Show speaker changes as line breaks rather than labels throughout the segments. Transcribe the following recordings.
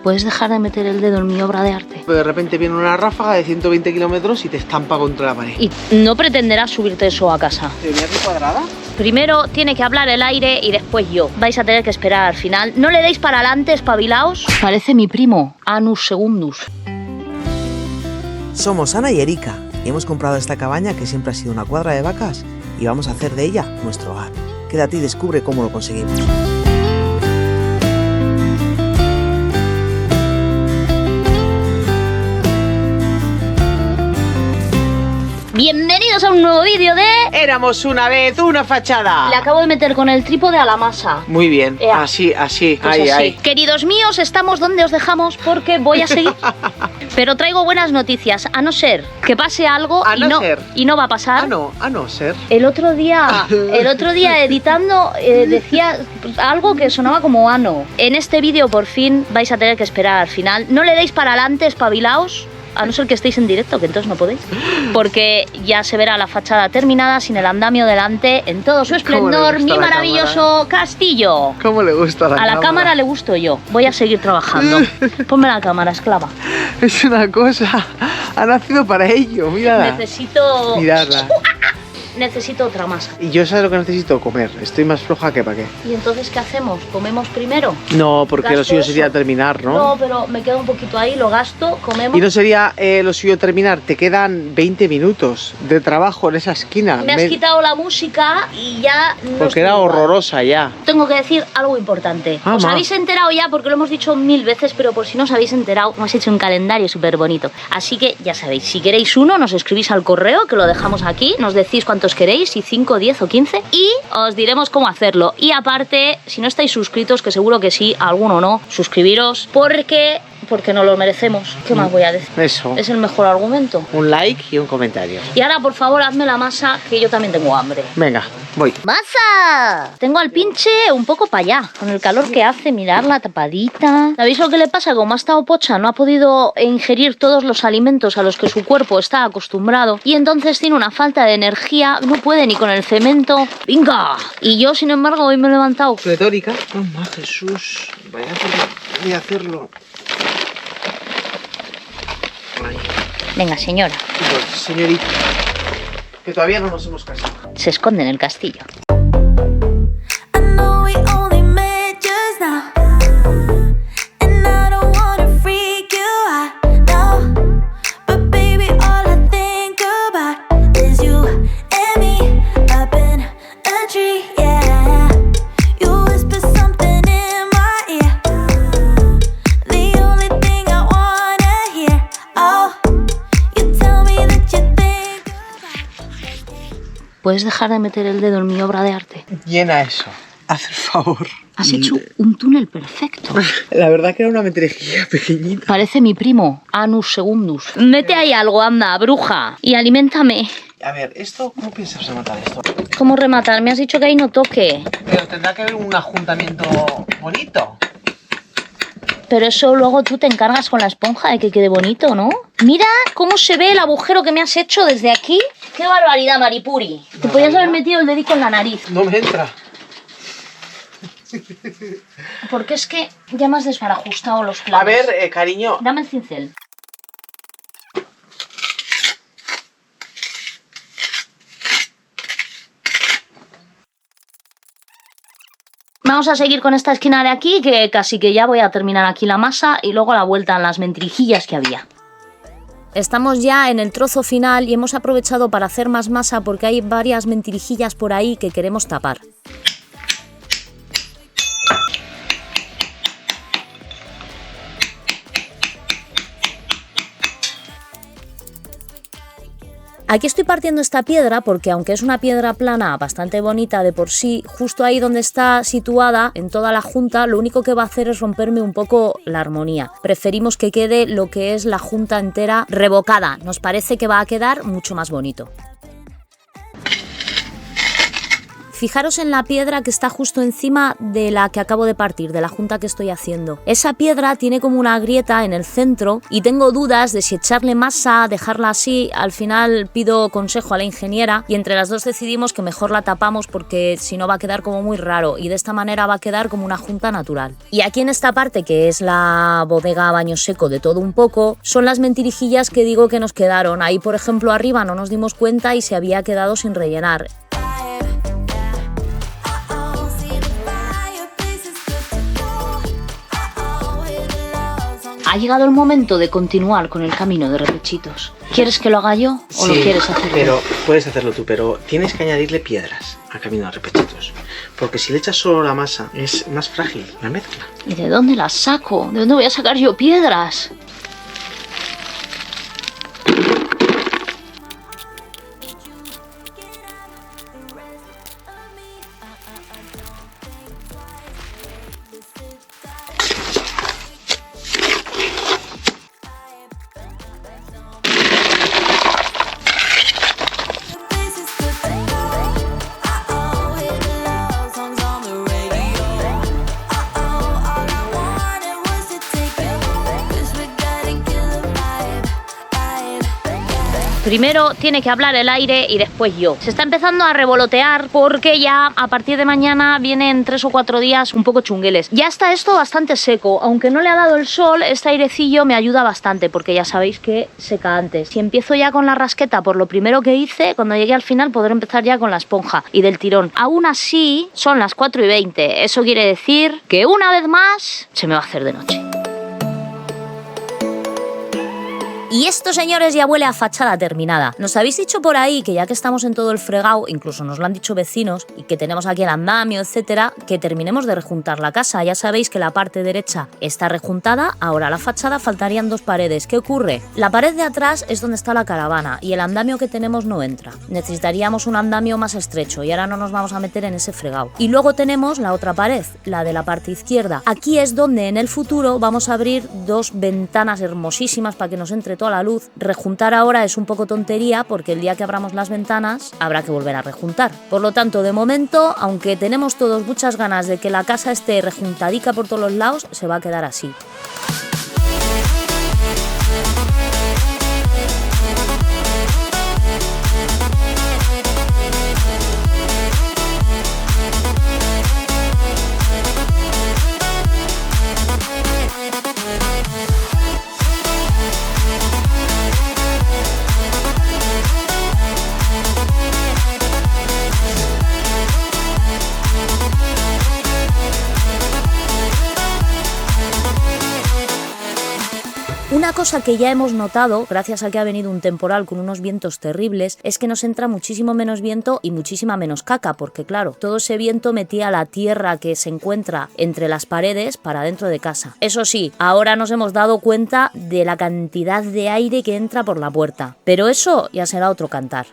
¿Puedes dejar de meter el dedo en mi obra de arte?
Pero de repente viene una ráfaga de 120 kilómetros y te estampa contra la pared.
Y no pretenderás subirte eso a casa.
¿Te venía aquí cuadrada?
Primero tiene que hablar el aire y después yo. Vais a tener que esperar al final. No le deis para adelante, espabilaos. Parece mi primo, Anus Segundus.
Somos Ana y Erika y hemos comprado esta cabaña que siempre ha sido una cuadra de vacas y vamos a hacer de ella nuestro hogar. Quédate y descubre cómo lo conseguimos.
Bienvenidos a un nuevo vídeo de...
Éramos una vez una fachada.
Le acabo de meter con el trípode a la masa.
Muy bien,
Ea.
así,
Pues
ahí,
así.
ahí.
Queridos míos, estamos donde os dejamos porque voy a seguir. Pero traigo buenas noticias, a no ser que pase algo
A no ser.
y no va a pasar.
A no ser.
El otro día editando decía algo que sonaba como ano. En este vídeo por fin vais a tener que esperar al final. No le deis para adelante, espabilaos. A no ser que estéis en directo, que entonces no podéis. Porque ya se verá la fachada terminada sin el andamio delante en todo su esplendor. Mi maravilloso castillo.
¿Cómo le gusta
A la cámara le gusto yo. Voy a seguir trabajando. Ponme la cámara, esclava.
Es una cosa. Ha nacido para ello, mírala.
Necesito...
Mirarla.
Necesito otra masa.
Y yo sabes lo que necesito, comer. Estoy más floja que para qué.
¿Y entonces qué hacemos? ¿Comemos primero?
No, porque lo
¿Gasto
suyo
eso?
sería terminar, ¿no?
No, pero me queda un poquito ahí, lo gasto, comemos.
Y no sería lo suyo terminar. Te quedan 20 minutos de trabajo en esa esquina.
Me has quitado la música y ya no
Porque
estoy
era
igual.
horrorosa ya.
Tengo que decir algo importante.
Ah,
Os
ma.
habéis enterado ya porque lo hemos dicho 1000 veces, pero por si no os habéis enterado, hemos hecho un calendario súper bonito. Así que ya sabéis, si queréis uno, nos escribís al correo, que lo dejamos aquí, nos decís cuántos queréis, si 5, 10 o 15, y os diremos cómo hacerlo. Y aparte, si no estáis suscritos, que seguro que sí, alguno no, suscribiros, porque no lo merecemos. ¿Qué más voy a decir?
Eso.
Es el mejor argumento.
Un like y un comentario.
Y ahora, por favor, hazme la masa, que yo también tengo hambre.
Venga, voy.
¡Masa! Tengo al pinche un poco para allá, con el calor que hace, mirar la tapadita. ¿Sabéis lo que le pasa? Como ha estado pocha, no ha podido ingerir todos los alimentos a los que su cuerpo está acostumbrado y entonces tiene una falta de energía, no puede ni con el cemento. ¡Venga! Y yo, sin embargo, hoy me he levantado.
Retórica. Mamá Jesús. Voy a hacerlo. Ay.
Venga, señora.
Pues, señorita. Que todavía no nos hemos casado.
Se esconde en el castillo.
I know we only met just now, and I don't wanna freak you out, no. But baby, all I think about is you and me up in a tree, yeah. You whisper something in my ear, the only thing I wanna hear. Oh, you tell me that you think about.
¿Puedes dejar de meter el dedo en mi obra de arte?
Llena eso. Haz el favor.
Has hecho un túnel perfecto.
La verdad que era una metrejilla pequeñita.
Parece mi primo, Anus Segundus. Mete ahí algo, anda, bruja, y aliméntame.
A ver, ¿esto cómo piensas rematar esto?
¿Cómo rematar? Me has dicho que ahí no toque.
Pero tendrá que haber un ajuntamiento bonito.
Pero eso luego tú te encargas con la esponja de que quede bonito, ¿no? Mira cómo se ve el agujero que me has hecho desde aquí. ¡Qué barbaridad, Maripuri! Te podías haber metido el dedico en la nariz.
No me entra.
Porque es que ya me has desbarajustado los clavos.
A ver, cariño.
Dame el cincel. Vamos a seguir con esta esquina de aquí, que casi que ya voy a terminar aquí la masa y luego la vuelta en las mentirijillas que había. Estamos ya en el trozo final y hemos aprovechado para hacer más masa porque hay varias mentirijillas por ahí que queremos tapar. Aquí estoy partiendo esta piedra porque aunque es una piedra plana bastante bonita de por sí, justo ahí donde está situada en toda la junta, lo único que va a hacer es romperme un poco la armonía. Preferimos que quede lo que es la junta entera revocada, nos parece que va a quedar mucho más bonito. Fijaros en la piedra que está justo encima de la que acabo de partir, de la junta que estoy haciendo. Esa piedra tiene como una grieta en el centro y tengo dudas de si echarle masa, dejarla así. Al final pido consejo a la ingeniera y entre las dos decidimos que mejor la tapamos porque si no va a quedar como muy raro y de esta manera va a quedar como una junta natural. Y aquí en esta parte, que es la bodega a baño seco de todo un poco, son las mentirijillas que digo que nos quedaron. Ahí, por ejemplo, arriba no nos dimos cuenta y se había quedado sin rellenar. Ha llegado el momento de continuar con el camino de Repechitos. ¿Quieres que lo haga yo o lo quieres hacer tú?
Pero puedes hacerlo tú, pero tienes que añadirle piedras al camino de Repechitos. Porque si le echas solo la masa, es más frágil la mezcla.
¿Y de dónde las saco? ¿De dónde voy a sacar yo piedras? Primero tiene que hablar el aire y después yo. Se está empezando a revolotear porque ya a partir de mañana vienen 3 o 4 días un poco chungueles. Ya está esto bastante seco, aunque no le ha dado el sol, este airecillo me ayuda bastante porque ya sabéis que seca antes. Si empiezo ya con la rasqueta por lo primero que hice, cuando llegue al final podré empezar ya con la esponja y del tirón. Aún así, son las 4:20. Eso quiere decir que una vez más se me va a hacer de noche. Y esto, señores, ya huele a fachada terminada. Nos habéis dicho por ahí que ya que estamos en todo el fregado, incluso nos lo han dicho vecinos, y que tenemos aquí el andamio, etcétera, que terminemos de rejuntar la casa. Ya sabéis que la parte derecha está rejuntada, ahora la fachada faltarían 2 paredes. ¿Qué ocurre? La pared de atrás es donde está la caravana y el andamio que tenemos no entra. Necesitaríamos un andamio más estrecho y ahora no nos vamos a meter en ese fregado. Y luego tenemos la otra pared, la de la parte izquierda. Aquí es donde en el futuro vamos a abrir 2 ventanas hermosísimas para que nos entre toda la luz. Rejuntar ahora es un poco tontería porque el día que abramos las ventanas habrá que volver a rejuntar. Por lo tanto, de momento, aunque tenemos todos muchas ganas de que la casa esté rejuntadica por todos los lados, se va a quedar así. Una cosa que ya hemos notado, gracias a que ha venido un temporal con unos vientos terribles, es que nos entra muchísimo menos viento y muchísima menos caca, porque claro, todo ese viento metía la tierra que se encuentra entre las paredes para dentro de casa. Eso sí, ahora nos hemos dado cuenta de la cantidad de aire que entra por la puerta, pero eso ya será otro cantar.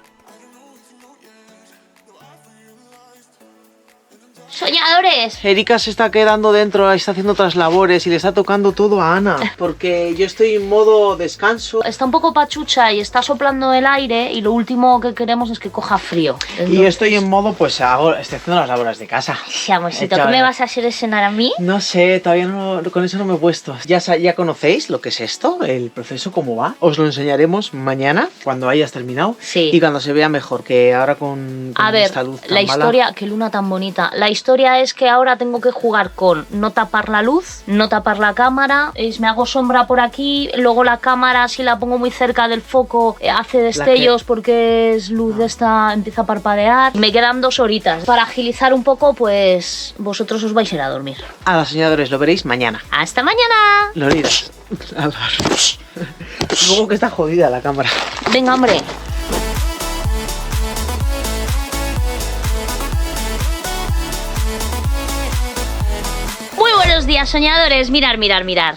¡Soñadores!
Erika se está quedando dentro, está haciendo otras labores y le está tocando todo a Ana. Porque yo estoy en modo descanso.
Está un poco pachucha y está soplando el aire y lo último que queremos es que coja frío. Entonces...
Y yo estoy en modo, pues ahora estoy haciendo las labores de casa.
Sí, amorcito, ¿qué me vas a hacer cenar a mí?
No sé, todavía no, con eso no me he puesto. ¿Ya conocéis lo que es esto? ¿El proceso cómo va? Os lo enseñaremos mañana, cuando hayas terminado.
Sí.
Y cuando se vea mejor, que ahora con esta luz tan
la historia, mala. Qué luna tan bonita. La historia es que ahora tengo que jugar con no tapar la luz, no tapar la cámara, me hago sombra por aquí, luego la cámara si la pongo muy cerca del foco hace destellos porque es luz de esta, empieza a parpadear. Me quedan 2 horitas. Para agilizar un poco, pues vosotros os vais a ir a dormir.
A los soñadores lo veréis mañana.
¡Hasta mañana!
Lo oídos. Supongo que está jodida la cámara.
Venga, hombre. días, soñadores. Mirar.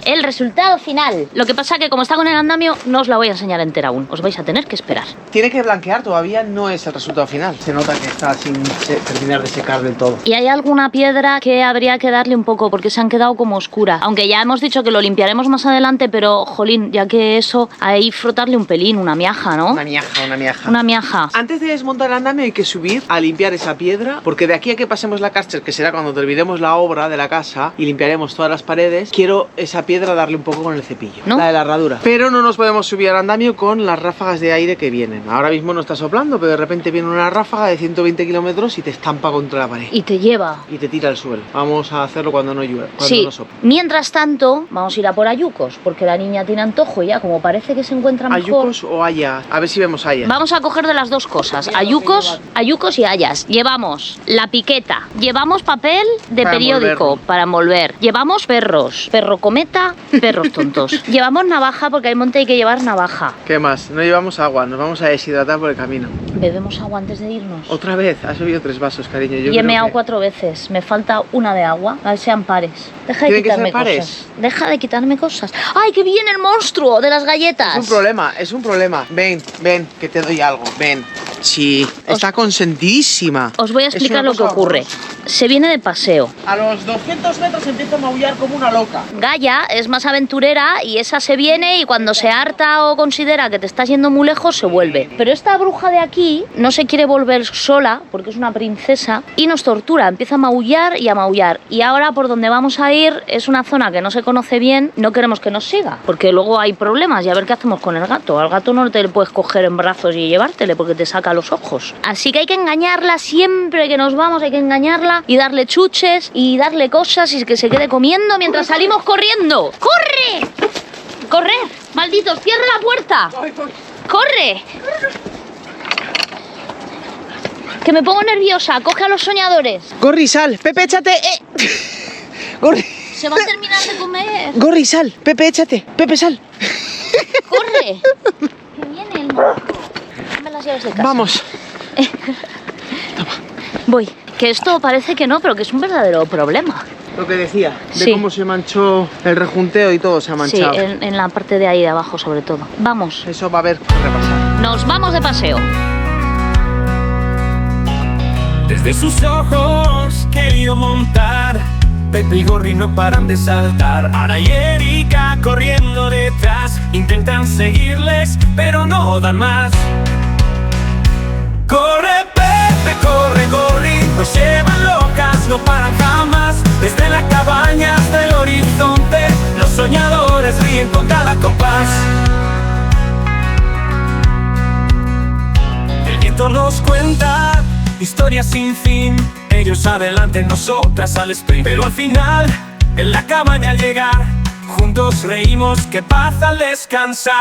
El resultado final. Lo que pasa que como está con el andamio, no os la voy a enseñar entera aún. Os vais a tener que esperar.
Tiene que blanquear, todavía no es el resultado final. Se nota que está sin terminar de secar del todo.
Y hay alguna piedra que habría que darle un poco porque se han quedado como oscuras. Aunque ya hemos dicho que lo limpiaremos más adelante, pero jolín, ya que eso, ahí frotarle un pelín, una miaja, ¿no?
Una miaja.
Una miaja.
Antes de desmontar el andamio hay que subir a limpiar esa piedra, porque de aquí a que pasemos la Karcher, que será cuando terminemos la obra de la casa y limpiaremos todas las paredes, quiero esa piedra darle un poco con el cepillo,
¿no?
La de la herradura. Pero no nos podemos subir al andamio con las ráfagas de aire que vienen. Ahora mismo no está soplando, pero de repente viene una ráfaga de 120 kilómetros y te estampa contra la pared.
Y te lleva.
Y te tira al suelo. Vamos a hacerlo cuando no llueve, cuando
Sí.
no sopla.
Mientras tanto, vamos a ir a por ayucos, porque la niña tiene antojo y ya, como parece que se encuentra mejor.
¿Ayucos o hayas? A ver si vemos hayas.
Vamos a coger de las dos cosas, ayucos y hayas. Llevamos la piqueta, llevamos papel de
Para
periódico
envolverlo.
para envolver, llevamos perros, perro cometa, perros tontos. Llevamos navaja porque al monte hay que llevar navaja.
¿Qué más? No llevamos agua, nos vamos a deshidratar por el camino.
Bebemos agua antes de irnos.
Otra vez, has bebido 3 vasos, cariño. Yo
Y he
creo
meado
que-
4 veces, me falta una de agua, a ver sean pares. Deja de
¿Tienen que ser
quitarme
pares?
cosas. Deja de quitarme cosas. ¡Ay, que viene el monstruo de las galletas!
Es un problema. Ven, que te doy algo. Ven. Sí, está consentidísima.
Os voy a
Es
explicar
una
lo que
cosa
ocurre.
horrorosa.
Se viene de paseo.
A los 200 metros empieza a maullar como una loca.
Gaia es más aventurera y esa se viene y cuando se harta o considera que te estás yendo muy lejos se vuelve. Pero esta bruja de aquí no se quiere volver sola porque es una princesa y nos tortura, empieza a maullar y a maullar. Y ahora por donde vamos a ir es una zona que no se conoce bien, no queremos que nos siga porque luego hay problemas y a ver qué hacemos con el gato. Al gato no te le puedes coger en brazos y llevártele porque te saca los ojos. Así que hay que engañarla siempre que nos vamos, hay que engañarla y darle chuches y darle cosas y que se quede comiendo mientras salimos corriendo. ¡Corre! ¡Correr! ¡Malditos! ¡Cierra la puerta! ¡Corre! Que me pongo nerviosa. Coge a los soñadores.
Gorri, sal. Pepe, échate. Gorri.
Se va a terminar de comer.
Gorri, sal. Pepe, échate. Pepe, sal.
¡Corre! Que viene el monstruo. Dame las llaves de casa.
Vamos.
Voy. Que esto parece que no, pero que es un verdadero problema.
Lo que decía, de
Sí.
cómo se manchó el rejunteo y todo se ha
Sí,
manchado.
en la parte de ahí de abajo sobre todo. Vamos.
Eso va a haber que repasar.
Nos vamos de paseo.
Desde sus ojos querido montar. Pepe y Gorri no paran de saltar. Ana y Erika corriendo detrás. Intentan seguirles, pero no dan más. Corre Pepe, corre Gorri. Nos llevan locas, no paran jamás. Desde la cabaña hasta el horizonte. Los soñadores ríen con cada compás. El viento nos cuenta historias sin fin. Ellos adelante, nosotras al sprint. Pero al final, en la cabaña al llegar, juntos reímos, qué paz al descansar.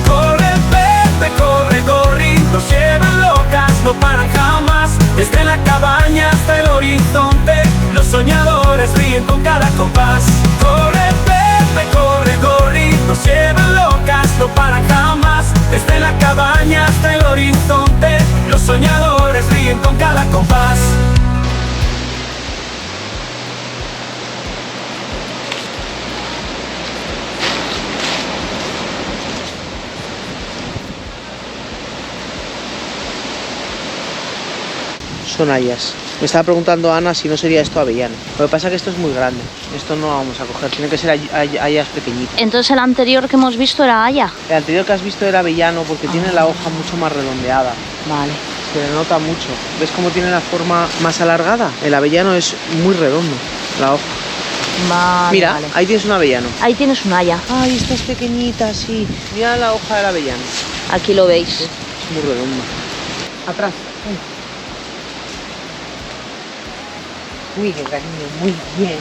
Corre Pepe, corre Gorri. Nos llevan locas, no paran jamás. Desde la cabaña hasta el horizonte. Los soñadores ríen con cada compás. Corre Pepe, corre Gorri. Nos llevan locas, no paran jamás. Desde la cabaña hasta el horizonte. Los soñadores ríen con cada compás.
Son hayas. Me estaba preguntando Ana si no sería esto avellano. Lo que pasa es que esto es muy grande. Esto no lo vamos a coger. Tiene que ser hayas pequeñitas.
Entonces el anterior que hemos visto era haya.
El anterior que has visto era avellano porque tiene la hoja mucho más redondeada.
Vale.
Se le nota mucho. ¿Ves cómo tiene la forma más alargada? El avellano es muy redondo, la hoja.
Vale,
Mira,
vale.
ahí tienes un avellano.
Ahí tienes un haya.
Ay, esta es pequeñita, sí. Mira la hoja del avellano.
Aquí lo veis.
Es muy redondo. Atrás. Muy bien, cariño, muy bien.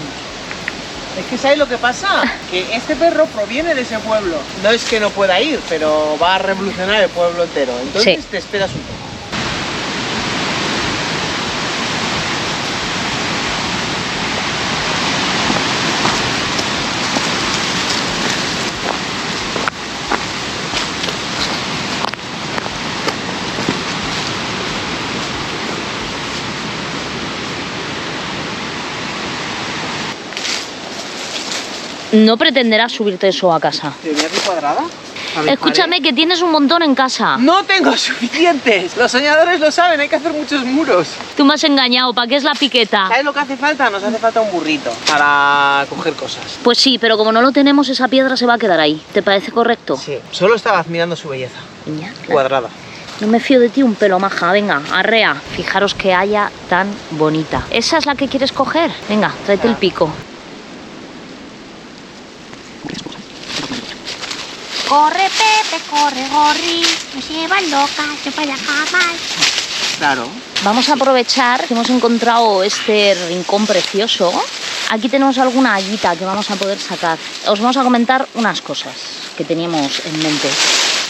Es que ¿sabes lo que pasa? Que este perro proviene de ese pueblo. No es que no pueda ir, pero va a revolucionar el pueblo entero. Entonces
Sí.
te esperas un poco.
No pretenderás subirte eso a casa.
¿Te venía aquí cuadrada? A ver,
Escúchame, que tienes un montón en casa.
No tengo suficientes. Los soñadores lo saben, hay que hacer muchos muros.
Tú me has engañado, ¿para qué es la piqueta?
¿Sabes lo que hace falta? Nos hace falta un burrito para coger cosas.
Pues sí, pero como no lo tenemos, esa piedra se va a quedar ahí. ¿Te parece correcto?
Sí, solo estaba admirando su belleza.
Niña,
Cuadrada.
no me fío de ti un pelo, maja. Venga, arrea. Fijaros qué haya tan bonita. ¿Esa es la que quieres coger? Venga, tráete el pico.
Corre, Pepe, corre, gorri, nos llevan locas, yo para la cama.
Claro.
Vamos a aprovechar que hemos encontrado este rincón precioso. Aquí tenemos alguna hallita que vamos a poder sacar. Os vamos a comentar unas cosas que teníamos en mente.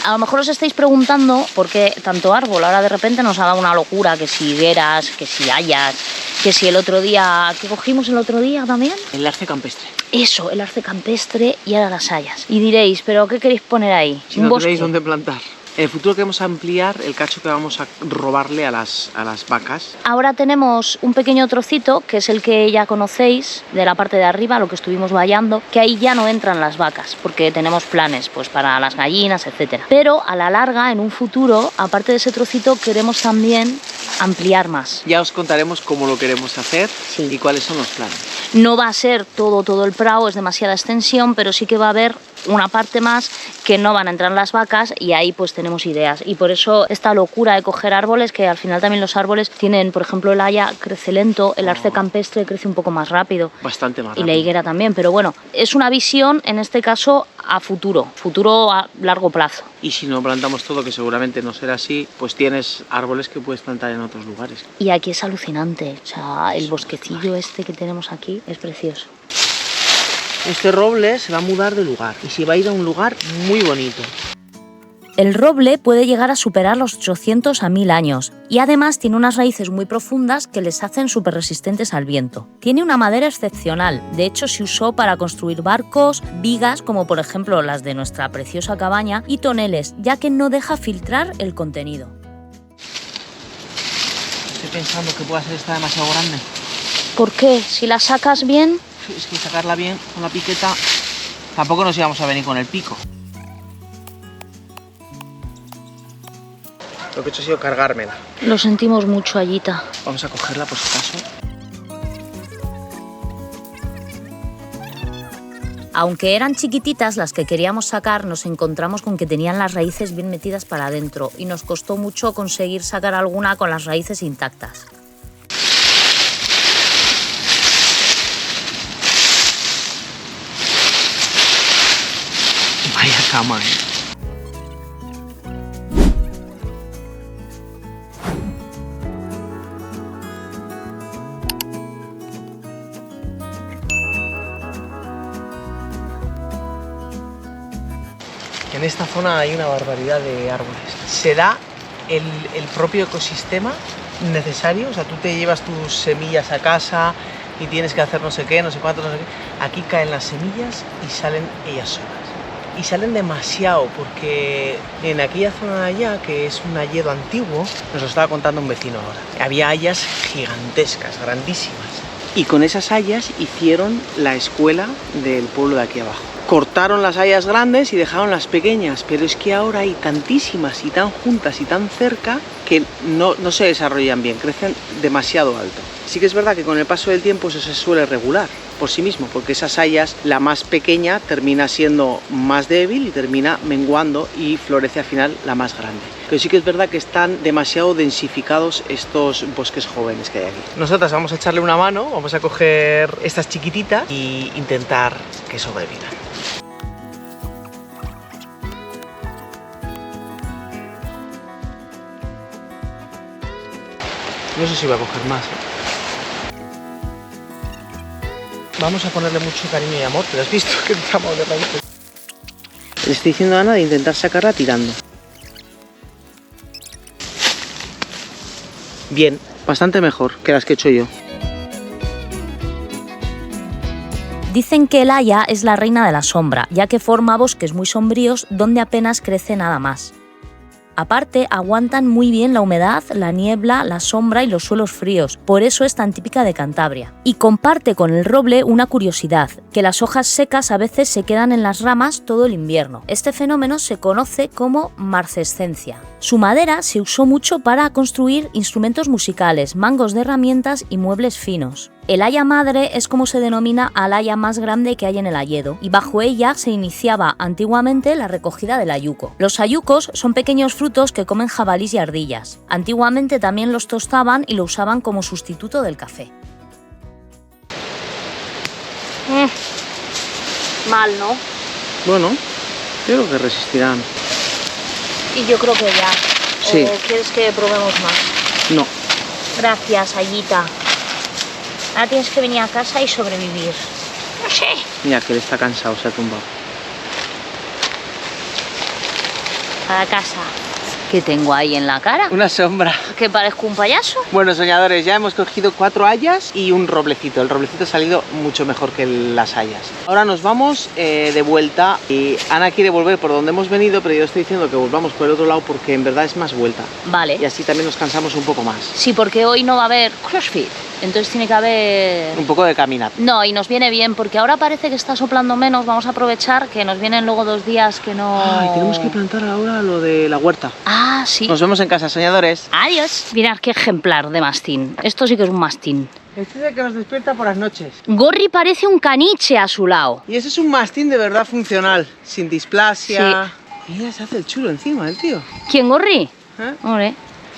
A lo mejor os estáis preguntando por qué tanto árbol. Ahora de repente nos ha dado una locura, que si higueras, que si hayas, que si el otro día... ¿Qué cogimos el otro día también?
El arce campestre.
Eso, el arce campestre y ahora las hayas. Y diréis, ¿pero qué queréis poner ahí?
Si
¿Un
no
bosque?
tenéis dónde plantar. En el futuro queremos ampliar el cacho que vamos a robarle a las vacas.
Ahora tenemos un pequeño trocito, que es el que ya conocéis, de la parte de arriba, lo que estuvimos vallando, que ahí ya no entran las vacas, porque tenemos planes pues para las gallinas, etc. Pero a la larga, en un futuro, aparte de ese trocito, queremos también ampliar más.
Ya os contaremos cómo lo queremos hacer
Sí.
y cuáles son los planes.
No va a ser todo el prado, es demasiada extensión, pero sí que va a haber una parte más que no van a entrar las vacas y ahí pues tenemos ideas. Y por eso esta locura de coger árboles, que al final también los árboles tienen, por ejemplo, el haya crece lento, el arce campestre crece un poco más rápido.
Bastante más
Y la
rápido.
higuera también, pero bueno, es una visión en este caso a futuro a largo plazo.
Y si no plantamos todo, que seguramente no será así, pues tienes árboles que puedes plantar en otros lugares.
Y aquí es alucinante, o sea, el bosquecillo este que tenemos aquí es precioso.
Este roble se va a mudar de lugar y se va a ir a un lugar muy bonito.
El roble puede llegar a superar los 800 a 1000 años y además tiene unas raíces muy profundas que les hacen súper resistentes al viento. Tiene una madera excepcional, de hecho se usó para construir barcos, vigas como por ejemplo las de nuestra preciosa cabaña y toneles, ya que no deja filtrar el contenido.
Estoy pensando que pueda ser esta demasiado grande.
¿Por qué? Si la sacas bien...
Es que sacarla bien con la piqueta, tampoco nos íbamos a venir con el pico. Lo que he hecho ha sido cargármela.
Lo sentimos mucho, Ayita.
Vamos a cogerla por si acaso.
Aunque eran chiquititas las que queríamos sacar, nos encontramos con que tenían las raíces bien metidas para adentro y nos costó mucho conseguir sacar alguna con las raíces intactas.
Vaya cama, En esta zona hay una barbaridad de árboles. Se da el propio ecosistema necesario, o sea, tú te llevas tus semillas a casa y tienes que hacer no sé qué, no sé cuánto, no sé qué. Aquí caen las semillas y salen ellas solas. Y salen demasiado porque en aquella zona de allá, que es un hayedo antiguo, nos lo estaba contando un vecino ahora, había hayas gigantescas, grandísimas. Y con esas hayas hicieron la escuela del pueblo de aquí abajo. Cortaron las hayas grandes y dejaron las pequeñas, pero es que ahora hay tantísimas y tan juntas y tan cerca que no se desarrollan bien, crecen demasiado alto. Sí que es verdad que con el paso del tiempo eso se suele regular por sí mismo, porque esas hayas, la más pequeña termina siendo más débil y termina menguando y florece al final la más grande. Pero sí que es verdad que están demasiado densificados estos bosques jóvenes que hay aquí. Nosotras vamos a echarle una mano, vamos a coger estas chiquititas y intentar que sobrevivan. No sé si voy a coger más. Vamos a ponerle mucho cariño y amor, pero has visto que estamos de raíces. Le estoy diciendo a Ana de intentar sacarla tirando. Bien, bastante mejor que las que he hecho yo.
Dicen que el haya es la reina de la sombra, ya que forma bosques muy sombríos donde apenas crece nada más. Aparte, aguantan muy bien la humedad, la niebla, la sombra y los suelos fríos, por eso es tan típica de Cantabria. Y comparte con el roble una curiosidad, que las hojas secas a veces se quedan en las ramas todo el invierno. Este fenómeno se conoce como marcescencia. Su madera se usó mucho para construir instrumentos musicales, mangos de herramientas y muebles finos. El haya madre es como se denomina al haya más grande que hay en el hayedo, y bajo ella se iniciaba antiguamente la recogida del ayuco. Los ayucos son pequeños frutos que comen jabalís y ardillas. Antiguamente también los tostaban y lo usaban como sustituto del café. Mal, ¿no?
Bueno, yo creo que resistirán.
Y yo creo que ya.
Sí.
¿O quieres que probemos más?
No.
Gracias, Ayita. Ahora tienes que venir a casa y sobrevivir. No sé.
Mira que él está cansado, se ha tumbado.
A la casa. ¿Qué tengo ahí en la cara?
Una sombra.
¿Que parezco un payaso?
Bueno, soñadores, ya hemos cogido 4 hayas y un roblecito. El roblecito ha salido mucho mejor que las hayas. Ahora nos vamos de vuelta y Ana quiere volver por donde hemos venido, pero yo estoy diciendo que volvamos por el otro lado porque en verdad es más vuelta.
Vale.
Y así también nos cansamos un poco más.
Sí, porque hoy no va a haber CrossFit. Entonces tiene que haber...
Un poco de caminar.
No, y nos viene bien, porque ahora parece que está soplando menos. Vamos a aprovechar que nos vienen luego 2 días que no...
Ay, tenemos que plantar ahora lo de la huerta.
Ah, sí.
Nos vemos en casa, soñadores.
Adiós. Mirad qué ejemplar de mastín. Esto sí que es un mastín.
Este es el que nos despierta por las noches.
Gorri parece un caniche a su lado.
Y ese es un mastín de verdad funcional, sin displasia. Sí. Mira, se hace el chulo encima, el tío.
¿Quién, Gorri?
¿Eh?
Hombre.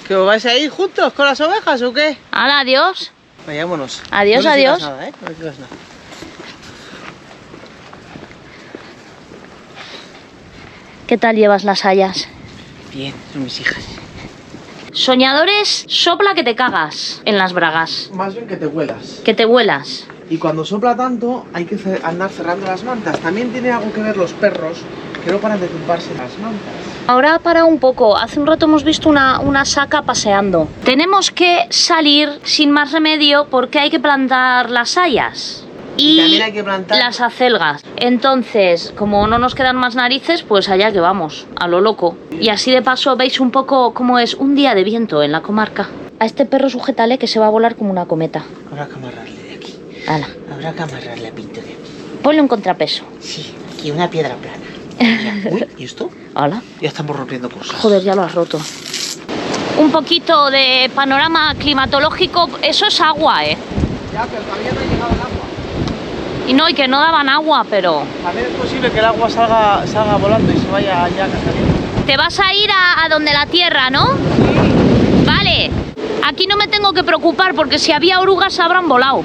¿Que os vais a ir juntos con las ovejas o qué?
Hala, adiós.
Vayámonos.
Adiós,
no
adiós.
Nada, ¿eh? No digas nada.
¿Qué tal llevas las hayas?
Bien, son mis hijas.
Soñadores, sopla que te cagas en las bragas.
Más bien que te huelas.
Que te vuelas.
Y cuando sopla tanto, hay que andar cerrando las mantas. También tiene algo que ver los perros, que no paran de tumbarse las mantas.
Ahora para un poco. Hace un rato hemos visto una saca paseando. Tenemos que salir sin más remedio porque hay que plantar las hayas. Y
también hay que plantar
las acelgas. Entonces, como no nos quedan más narices, pues allá que vamos, a lo loco. Y así de paso veis un poco cómo es un día de viento en la comarca. A este perro sujétale que se va a volar como una cometa.
Habrá que amarrarle de aquí.
Hala.
Habrá que amarrarle a Pinto de aquí.
Ponle un contrapeso.
Sí, aquí una piedra plana. Mira. Uy, ¿y esto?
Hala.
Ya estamos rompiendo cosas.
Joder, ya lo has roto. Un poquito de panorama climatológico. Eso es agua, ¿eh?
Ya, pero todavía no ha llegado el agua.
Y no, y que no daban agua, pero...
También es posible que el agua salga volando y se vaya allá cayendo.
Te vas a ir a donde la tierra, ¿no?
Sí.
Vale. Aquí no me tengo que preocupar porque si había orugas se habrán volado.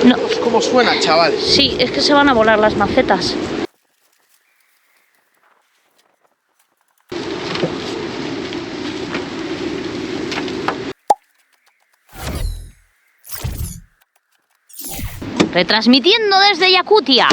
No.
Pues cómo suena, chaval.
Sí, es que se van a volar las macetas. Retransmitiendo desde Yakutia.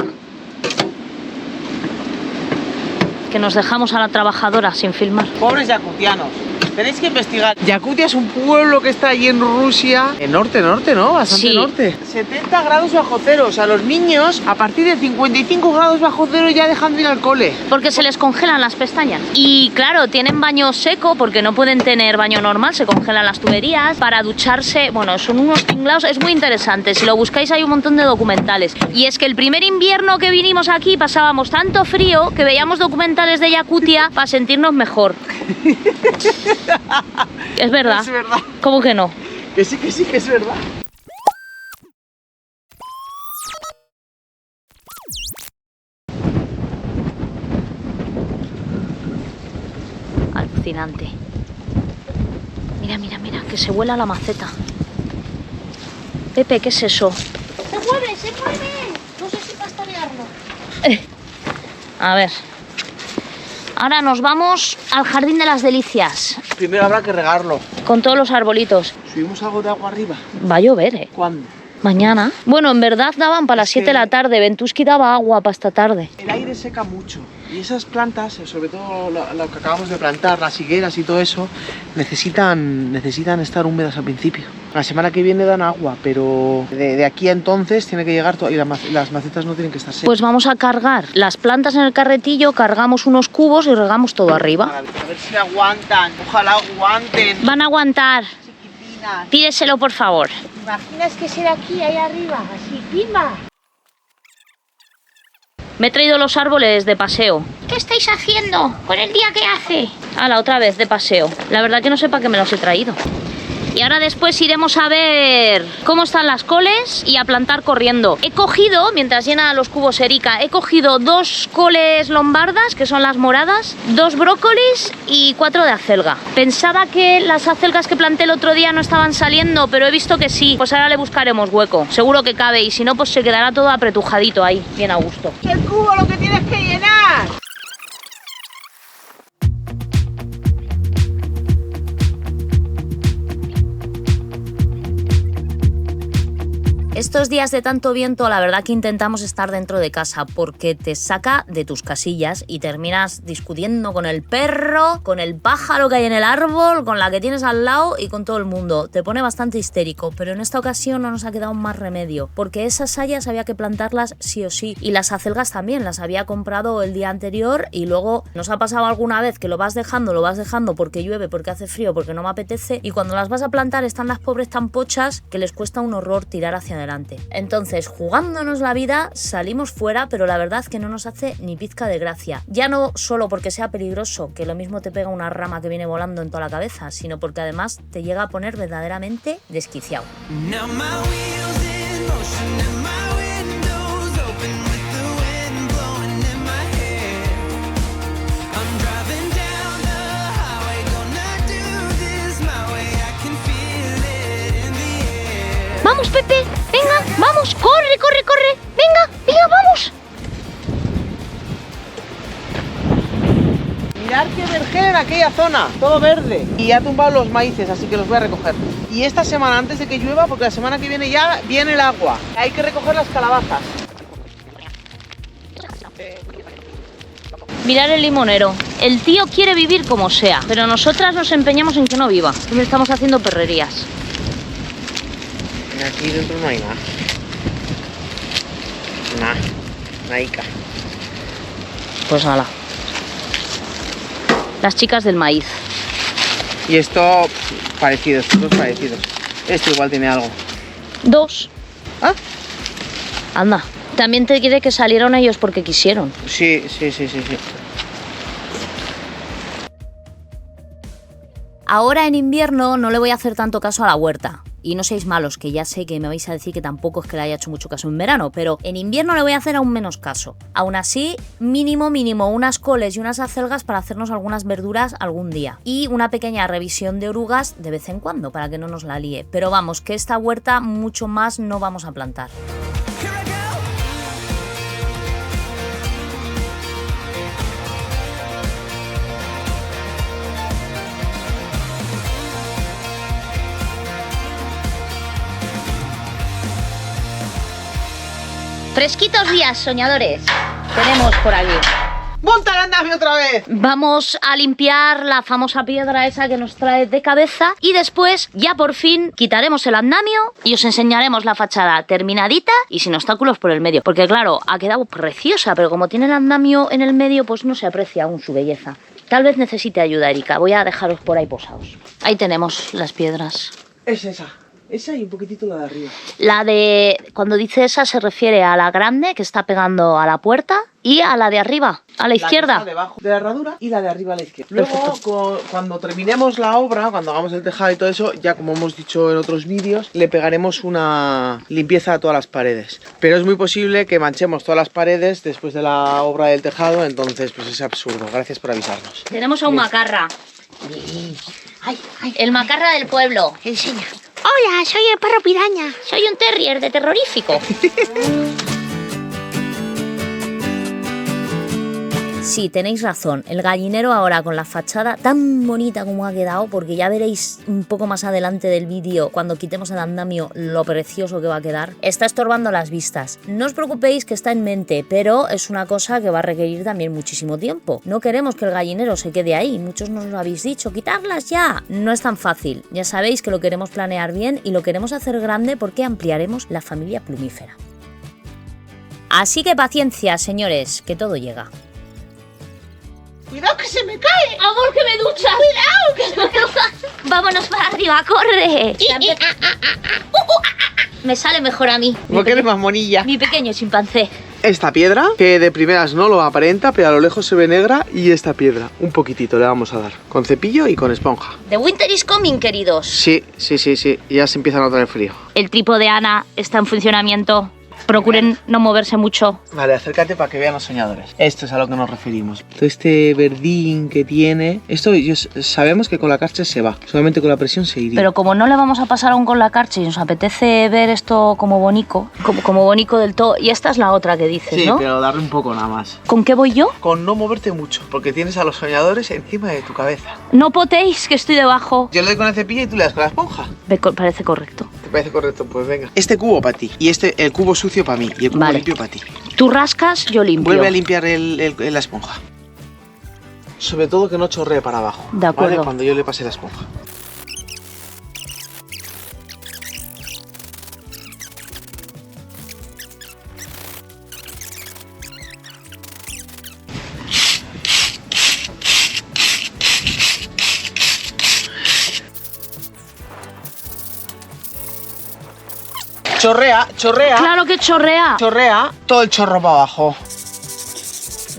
Que nos dejamos a la trabajadora sin filmar.
Pobres yakutianos. Tenéis que investigar. Yakutia es un pueblo que está allí en Rusia. En norte, ¿no? Bastante
Sí.
norte. 70 grados bajo cero. O sea, los niños a partir de 55 grados bajo cero ya dejan de ir al cole.
Porque se les congelan las pestañas. Y claro, tienen baño seco porque no pueden tener baño normal, se congelan las tuberías. Para ducharse, bueno, son unos tinglados, es muy interesante. Si lo buscáis hay un montón de documentales. Y es que el primer invierno que vinimos aquí pasábamos tanto frío que veíamos documentales de Yakutia para sentirnos mejor. Es verdad.
Es verdad.
¿Cómo que no?
Que sí, que es verdad.
Alucinante. Mira, mira, mira, que se vuela la maceta. Pepe, ¿qué es eso?
¡Se mueve, se mueve! No sé si pastorearlo.
A ver. Ahora nos vamos al Jardín de las Delicias.
Primero habrá que regarlo.
Con todos los arbolitos.
¿Subimos algo de agua arriba?
Va a llover, ¿eh?
¿Cuándo?
Mañana. Bueno, en verdad daban para las
Es que-
7 de la tarde. Ventuski daba agua para esta tarde.
El aire seca mucho. Y esas plantas, sobre todo lo que acabamos de plantar, las higueras y todo eso, necesitan estar húmedas al principio. La semana que viene dan agua, pero de aquí a entonces tiene que llegar todo, y las macetas no tienen que estar secas.
Pues vamos a cargar las plantas en el carretillo, cargamos unos cubos y regamos todo arriba.
A ver si aguantan, ojalá aguanten.
Van a aguantar.
Chiquitinas.
Pídeselo, por favor.
¿Te imaginas que será aquí, ahí arriba? Así, pimba.
Me he traído los árboles de paseo.
¿Qué estáis haciendo con el día que hace?
La otra vez de paseo. La verdad que no sé para qué me los he traído. Y ahora después iremos a ver cómo están las coles y a plantar corriendo. He cogido, mientras llena los cubos Erika, he cogido 2 coles lombardas, que son las moradas, 2 brócolis y 4 de acelga. Pensaba que las acelgas que planté el otro día no estaban saliendo, pero he visto que sí. Pues ahora le buscaremos hueco. Seguro que cabe, y si no, pues se quedará todo apretujadito ahí, bien a gusto.
El cubo lo que tienes que llenar.
Estos días de tanto viento, la verdad que intentamos estar dentro de casa porque te saca de tus casillas y terminas discutiendo con el perro, con el pájaro que hay en el árbol, con la que tienes al lado y con todo el mundo. Te pone bastante histérico, pero en esta ocasión no nos ha quedado más remedio porque esas hayas había que plantarlas sí o sí, y las acelgas también, las había comprado el día anterior y luego nos ha pasado alguna vez que lo vas dejando porque llueve, porque hace frío, porque no me apetece, y cuando las vas a plantar están las pobres tan pochas que les cuesta un horror tirar hacia adelante. Entonces, jugándonos la vida, salimos fuera, pero la verdad que no nos hace ni pizca de gracia. Ya no solo porque sea peligroso, que lo mismo te pega una rama que viene volando en toda la cabeza, sino porque además te llega a poner verdaderamente desquiciado.
Now my wheels in motion and my windows open with the wind blowing in my hair. I'm driving down the highway, gonna do this my way. I can feel it in the air.
¡Vamos, Pepe! ¡Venga, vamos! ¡Corre, corre, corre! ¡Venga, venga, vamos!
Mirad qué vergel en aquella zona, todo verde. Y ha tumbado los maíces, así que los voy a recoger. Y esta semana, antes de que llueva, porque la semana que viene ya viene el agua, hay que recoger las calabazas.
Mirad el limonero. El tío quiere vivir como sea, pero nosotras nos empeñamos en que no viva. Siempre estamos haciendo perrerías.
Aquí dentro no hay nada. Naica.
Pues nada. Las chicas del maíz.
Y esto, parecidos, todos parecidos. Este igual tiene algo.
2.
¿Ah?
Anda. También te quiere que salieron ellos porque quisieron.
Sí.
Ahora en invierno no le voy a hacer tanto caso a la huerta. Y no seáis malos, que ya sé que me vais a decir que tampoco es que le haya hecho mucho caso en verano, pero en invierno le voy a hacer aún menos caso. Aún así, mínimo unas coles y unas acelgas para hacernos algunas verduras algún día. Y una pequeña revisión de orugas de vez en cuando, para que no nos la líe. Pero vamos, que esta huerta mucho más no vamos a plantar. Fresquitos días, soñadores. Tenemos por aquí.
¡Monta el andamio otra vez!
Vamos a limpiar la famosa piedra esa que nos trae de cabeza y después ya por fin quitaremos el andamio y os enseñaremos la fachada terminadita y sin obstáculos por el medio. Porque claro, ha quedado preciosa, pero como tiene el andamio en el medio, pues no se aprecia aún su belleza. Tal vez necesite ayuda, Erika. Voy a dejaros por ahí posados. Ahí tenemos las piedras.
Es esa. Esa y un poquitito la de arriba.
La de... Cuando dice esa se refiere a la grande que está pegando a la puerta y a la de arriba, a la izquierda.
La que está debajo de la herradura y la de arriba a la izquierda. Luego, cuando terminemos la obra, cuando hagamos el tejado y todo eso, ya como hemos dicho en otros vídeos, le pegaremos una limpieza a todas las paredes. Pero es muy posible que manchemos todas las paredes después de la obra del tejado, entonces pues es absurdo. Gracias por avisarnos.
Tenemos a un macarra. El macarra del pueblo.
Enseña. Hola, soy el perro piraña.
Soy un terrier de terrorífico. Sí, tenéis razón. El gallinero ahora con la fachada tan bonita como ha quedado, porque ya veréis un poco más adelante del vídeo, cuando quitemos el andamio, lo precioso que va a quedar, está estorbando las vistas. No os preocupéis que está en mente, pero es una cosa que va a requerir también muchísimo tiempo. No queremos que el gallinero se quede ahí. Muchos nos lo habéis dicho, quitarlas ya. No es tan fácil. Ya sabéis que lo queremos planear bien y lo queremos hacer grande porque ampliaremos la familia plumífera. Así que paciencia, señores, que todo llega.
¡Cuidado que se me cae!
¡Amor, que me duchas! ¡Cuidado, que se me duchas! ¡Vámonos para arriba, corre! Me sale mejor a mí.
¿Cómo que eres más monilla?
Mi pequeño chimpancé.
Esta piedra, que de primeras no lo aparenta, pero a lo lejos se ve negra, y esta piedra, un poquitito le vamos a dar, con cepillo y con esponja.
The winter is coming, queridos.
Sí, ya se empieza a notar el frío.
El trípode de Ana está en funcionamiento. Procuren no moverse mucho.
Vale, acércate para que vean los soñadores. Esto es a lo que nos referimos. Todo este verdín que tiene, esto sabemos que con la carcha se va, solamente con la presión se iría.
Pero como no le vamos a pasar aún con la carcha y nos apetece ver esto como bonico, como bonico del todo, y esta es la otra que dices,
sí,
¿no?
pero darle un poco nada más.
¿Con qué voy yo?
Con no moverte mucho, porque tienes a los soñadores encima de tu cabeza.
No potéis, que estoy debajo.
Yo le doy con el cepillo y tú le das con la esponja.
Parece correcto.
¿Te parece correcto? Pues venga. Este cubo para ti, y el cubo sucio para mí, y el cubo limpio para ti.
Tú rascas, yo limpio.
Vuelve a limpiar la esponja. Sobre todo que no chorree para abajo.
De acuerdo.
¿Vale? Cuando yo le pase la esponja. Chorrea.
Claro que chorrea.
Chorrea todo el chorro para abajo.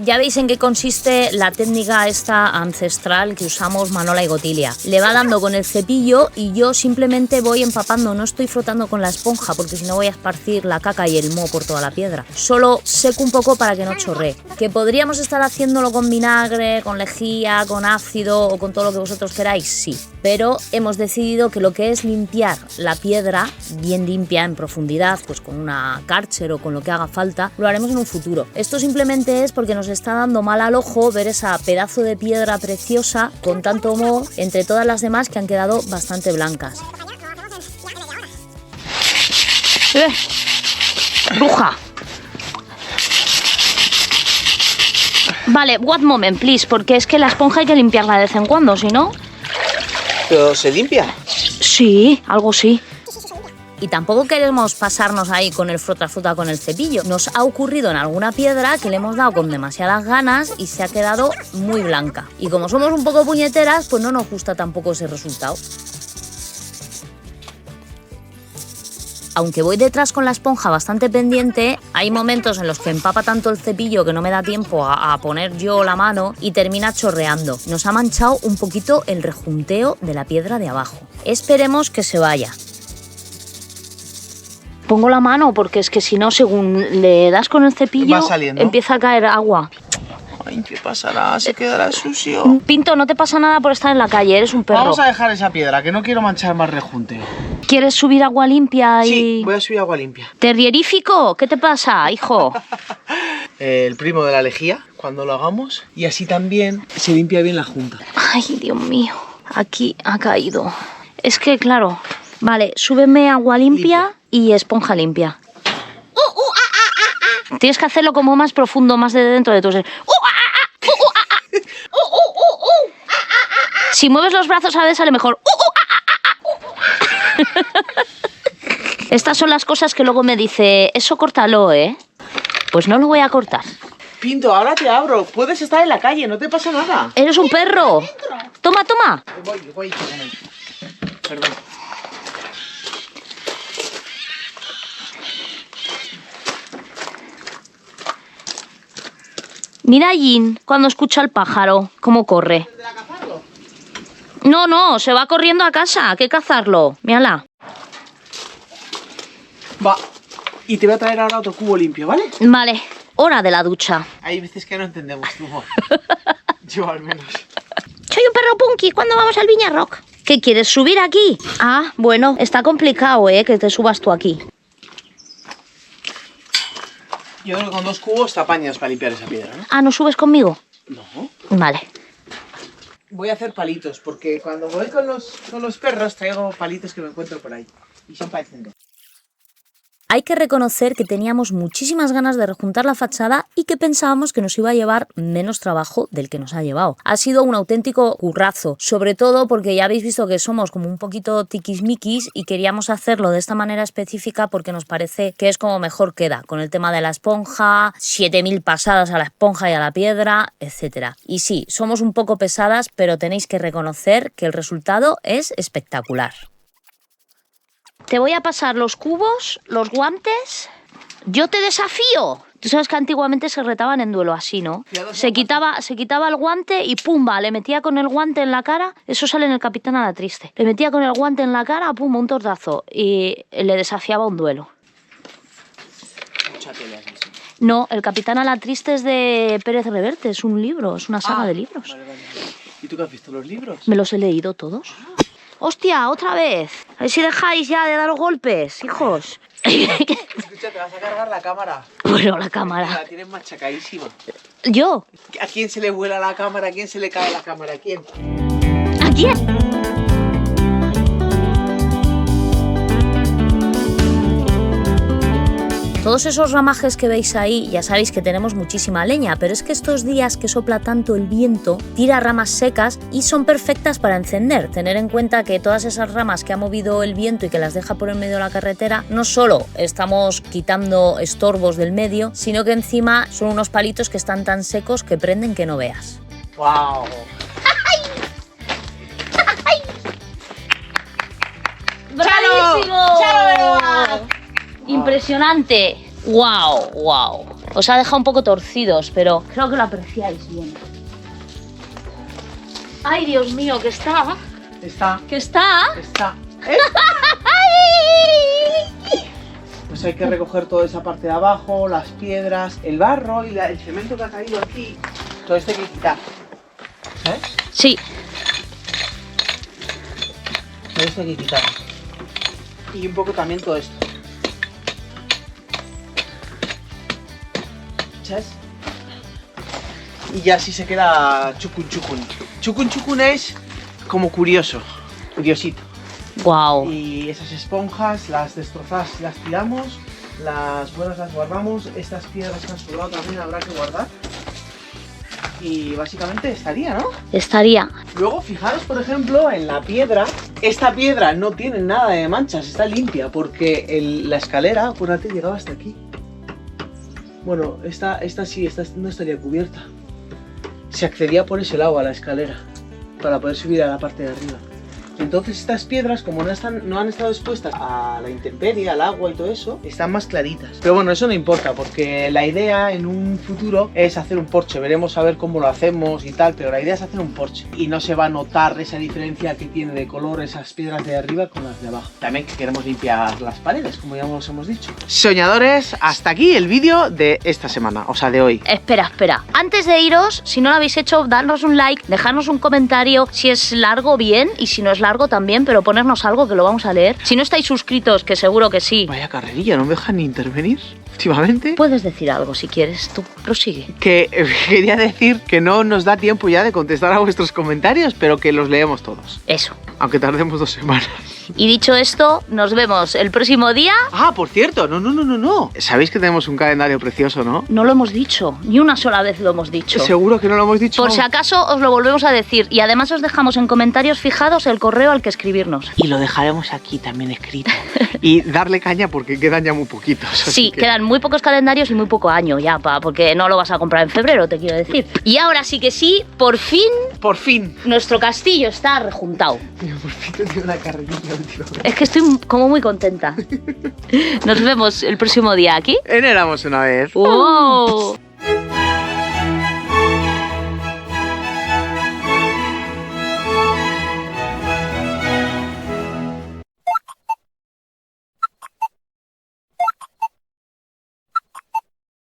Ya veis en qué consiste la técnica esta ancestral que usamos Manola y Gotilia. Le va dando con el cepillo y yo simplemente voy empapando, no estoy frotando con la esponja porque si no voy a esparcir la caca y el moho por toda la piedra. Solo seco un poco para que no chorree. ¿Que podríamos estar haciéndolo con vinagre, con lejía, con ácido o con todo lo que vosotros queráis? Sí. Pero hemos decidido que lo que es limpiar la piedra, bien limpia en profundidad, pues con una Karcher o con lo que haga falta, lo haremos en un futuro. Esto simplemente es porque nos está dando mal al ojo ver esa pedazo de piedra preciosa con tanto moho entre todas las demás que han quedado bastante blancas. ¡Bruja! Vale, one moment, please, porque es que la esponja hay que limpiarla de vez en cuando, si no...
¿Pero se limpia?
Sí, algo sí. Y tampoco queremos pasarnos ahí con el frota con el cepillo. Nos ha ocurrido en alguna piedra que le hemos dado con demasiadas ganas y se ha quedado muy blanca. Y como somos un poco puñeteras, pues no nos gusta tampoco ese resultado. Aunque voy detrás con la esponja bastante pendiente, hay momentos en los que empapa tanto el cepillo que no me da tiempo a poner yo la mano y termina chorreando. Nos ha manchado un poquito el rejunteo de la piedra de abajo. Esperemos que se vaya. Pongo la mano porque es que si no, según le das con el cepillo, empieza a caer agua.
Ay, ¿qué pasará? ¿Se quedará sucio?
Pinto, no te pasa nada por estar en la calle, eres un perro.
Vamos a dejar esa piedra, que no quiero manchar más rejunteo.
¿Quieres subir agua limpia?
Sí, voy a subir agua limpia.
¿Terrierífico? ¿Qué te pasa, hijo?
El primo de la lejía, cuando lo hagamos, y así también se limpia bien la junta.
Ay, Dios mío, aquí ha caído. Es que, claro, vale, súbeme agua limpia y esponja limpia. Tienes que hacerlo como más profundo, más de dentro de tu ser. Si mueves los brazos a veces sale mejor. Estas son las cosas que luego me dice, eso córtalo, ¿eh? Pues no lo voy a cortar.
Pinto, ahora te abro. Puedes estar en la calle, no te pasa nada.
Eres un perro. Toma, toma.
Voy. Perdón.
Mira a Jin cuando escucha al pájaro, cómo corre. No, se va corriendo a casa, hay que cazarlo. Mírala.
Va, y te voy a traer ahora otro cubo limpio, ¿vale?
Vale, hora de la ducha.
Hay veces que no entendemos tu humor. Yo al menos.
Soy un perro punky, ¿cuándo vamos al Viña Rock?
¿Qué quieres, subir aquí? Ah, bueno, está complicado, que te subas tú aquí.
Yo creo que con 2 cubos te apañas para limpiar esa piedra, ¿no?
Ah, ¿no subes conmigo?
No.
Vale.
Voy a hacer palitos, porque cuando voy con los perros traigo palitos que me encuentro por ahí. Y son para encender.
Hay que reconocer que teníamos muchísimas ganas de rejuntar la fachada y que pensábamos que nos iba a llevar menos trabajo del que nos ha llevado. Ha sido un auténtico currazo, sobre todo porque ya habéis visto que somos como un poquito tiquismiquis y queríamos hacerlo de esta manera específica porque nos parece que es como mejor queda, con el tema de la esponja, 7000 pasadas a la esponja y a la piedra, etc. Y sí, somos un poco pesadas, pero tenéis que reconocer que el resultado es espectacular. Te voy a pasar los cubos, los guantes. ¡Yo te desafío! Tú sabes que antiguamente se retaban en duelo así, ¿no? Se quitaba el guante y ¡pumba! Le metía con el guante en la cara. Eso sale en el Capitán a la Triste. Le metía con el guante en la cara, ¡pumba! Un tortazo. Y le desafiaba un duelo.
Mucha tele has visto.
No, el Capitán a la Triste es de Pérez Reverte. Es un libro, es una saga de libros.
Vale. ¿Y tú qué has visto los libros?
Me los he leído todos. ¡Hostia, otra vez! A ver si dejáis ya de daros golpes, hijos.
Escucha, te vas a cargar la cámara.
Bueno, la cámara.
La tienes machacadísima.
¿Yo?
¿A quién se le vuela la cámara? ¿A quién se le cae la cámara? ¿A quién?
¿A quién? Todos esos ramajes que veis ahí, ya sabéis que tenemos muchísima leña, pero es que estos días que sopla tanto el viento, tira ramas secas y son perfectas para encender. Tener en cuenta que todas esas ramas que ha movido el viento y que las deja por en medio de la carretera, no solo estamos quitando estorbos del medio, sino que encima son unos palitos que están tan secos que prenden que no veas.
¡Wow!
¡Bravísimo!
¡Chalo!
Impresionante. Wow. Os ha dejado un poco torcidos, pero creo que lo apreciáis bien. Ay, Dios mío, que está.
Está. Pues hay que recoger toda esa parte de abajo, las piedras, el barro y el cemento que ha caído aquí. Todo esto hay que quitar. ¿Sabes?
Sí.
Todo esto hay que quitar. Y un poco también todo esto. ¿Sabes? Y ya así se queda chucun. Chucun es como curiosito.
Wow.
Y esas esponjas, las destrozadas las tiramos, las buenas las guardamos, estas piedras que han sobrado también habrá que guardar. Y básicamente estaría, ¿no?
Estaría.
Luego fijaros, por ejemplo, en la piedra. Esta piedra no tiene nada de manchas, está limpia, porque la escalera, acuérdate, llegaba hasta aquí. Bueno, esta no estaría cubierta. Se accedía por ese lado a la escalera para poder subir a la parte de arriba. Entonces estas piedras, como no han estado expuestas a la intemperie, al agua y todo eso, están más claritas. Pero bueno, eso no importa, porque la idea en un futuro es hacer un porche. Veremos a ver cómo lo hacemos y tal, pero la idea es hacer un porche. Y no se va a notar esa diferencia que tiene de color esas piedras de arriba con las de abajo. También que queremos limpiar las paredes, como ya os hemos dicho. Soñadores, hasta aquí el vídeo de esta semana, o sea, de hoy.
Espera. Antes de iros, si no lo habéis hecho, dadnos un like, dejadnos un comentario. Si es largo, bien, y si no es largo también, pero ponernos algo que lo vamos a leer. Si no estáis suscritos, que seguro que sí.
Vaya carrerilla, no me dejan ni intervenir últimamente.
Puedes decir algo si quieres, tú prosigue.
Que quería decir que no nos da tiempo ya de contestar a vuestros comentarios, pero que los leemos todos.
Eso.
Aunque tardemos 2 semanas.
Y dicho esto, nos vemos el próximo día.
Ah, por cierto, no. Sabéis que tenemos un calendario precioso, ¿no?
No lo hemos dicho, ni una sola vez lo hemos dicho.
¿Seguro que no lo hemos dicho?
Por si acaso os lo volvemos a decir. Y además os dejamos en comentarios fijados el correo al que escribirnos.
Y lo dejaremos aquí también escrito. Y darle caña porque quedan ya muy poquitos.
Sí, quedan muy pocos calendarios y muy poco año ya, porque no lo vas a comprar en febrero, te quiero decir. Y ahora sí que sí, por fin, nuestro castillo está rejuntado.
Por fin tengo una carrerilla últimamente.
Es que estoy como muy contenta. Nos vemos el próximo día aquí.
En Éramos una vez.
¡Wow!